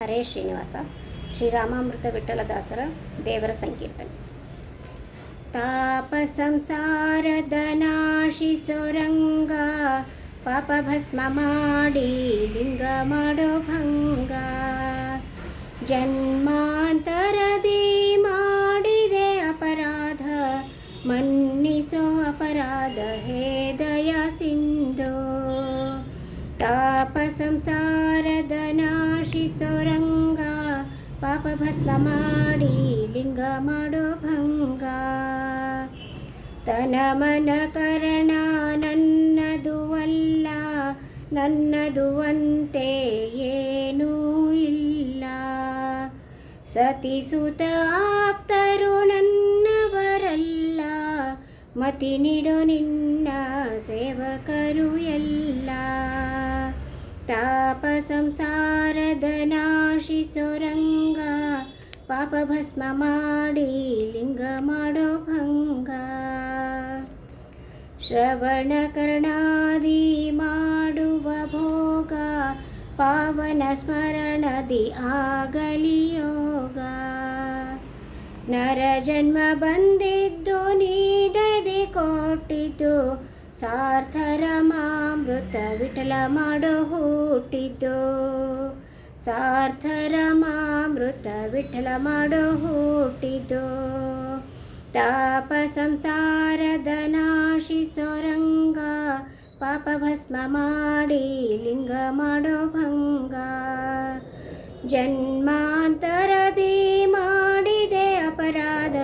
ಹರೇ ಶ್ರೀನಿವಾಸ. ಶ್ರೀರಾಮಾಮೃತ ವಿಠಲದಾಸರ ದೇವರ ಸಂಕೀರ್ತನೆ. ತಾಪ ಸಂಸಾರದ ನಾಶಿಸೋ ರಂಗ, ಪಾಪ ಭಸ್ಮ ಮಾಡಿ ಲಿಂಗ ಮಾಡೋ ಭಂಗ. ಜನ್ಮಾಂತರದಿ ಮಾಡಿದೆ ಅಪರಾಧ, ಮನ್ನಿಸೋ ಅಪರಾಧ ಹೇ ದಯಾ ಸಿಂಧೋ. ತಾಪ ಸಂಸಾರದ ನಾಶಿಸೋ ರಂಗ, ಪಾಪ ಭಸ್ಮ ಮಾಡಿ ಲಿಂಗ ಮಾಡೋ ಭಂಗ. ತನ ಮನ ಕರಣ ನನ್ನದು ಅಲ್ಲ, ನನ್ನದು ಅಂತೆ ಏನೂ ಇಲ್ಲ. ಸತಿಸುತ ಆಪ್ತರು ನನ್ನವರಲ್ಲ, ಮತಿ ನೀಡೋ ನಿನ್ನ ಸೇವಕರು ಎಲ್ಲ. ತಾಪ ಸಂಸಾರದ ನಾಶಿಸೋ ರಂಗ, ಪಾಪ ಭಸ್ಮ ಮಾಡಿ ಲಿಂಗ ಮಾಡೋ ಭಂಗ. ಶ್ರವಣ ಕರ್ಣಾದಿ ಮಾಡುವ ಭೋಗ, ಪಾವನ ಸ್ಮರಣದಿ ಆಗಲಿ ಯೋಗ. ನರ ಜನ್ಮ ಬಂದಿದ್ದು ನೀಡದೆ ಕೊಟ್ಟಿದ್ದು, ಸಾರ್ಥರಮಾಮೃತ ವಿಠಲ ಮಾಡೋ ಹುಟ್ಟಿದ್ದು. ಸಾರ್ಥರಮಾಮೃತ ವಿಠಲ ಮಾಡೋ ಹುಟ್ಟಿದ್ದು. ತಾಪ ಸಂಸಾರದ ನಾಶಿಸೋ ರಂಗ, ಪಾಪ ಭಸ್ಮ ಮಾಡಿ ಲಿಂಗ ಮಾಡೋ ಭಂಗ. ಜನ್ಮಾಂತರದಿ ಮಾಡಿದೆ ಅಪರಾಧ,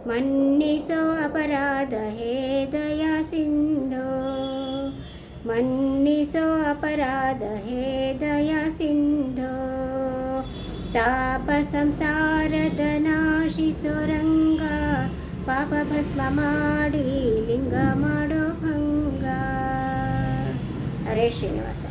ಮನ್ನಿಸೋ ಅಪರಾಧ ಹೇ ದಯಾ ಸಿಂಧೋ. ಮನ್ನಿಸೋ ಅಪರಾಧ ಹೇ ದಯಾ ಸಿಂಧೋ. ತಾಪ ಸಂಸಾರದ ನಾಶಿಸೋ ರಂಗ, ಪಾಪ ಭಸ್ಮ ಮಾಡಿ ಲಿಂಗ ಮಾಡೋ ಭಂಗ. ಹರೇ ಶ್ರೀನಿವಾಸ.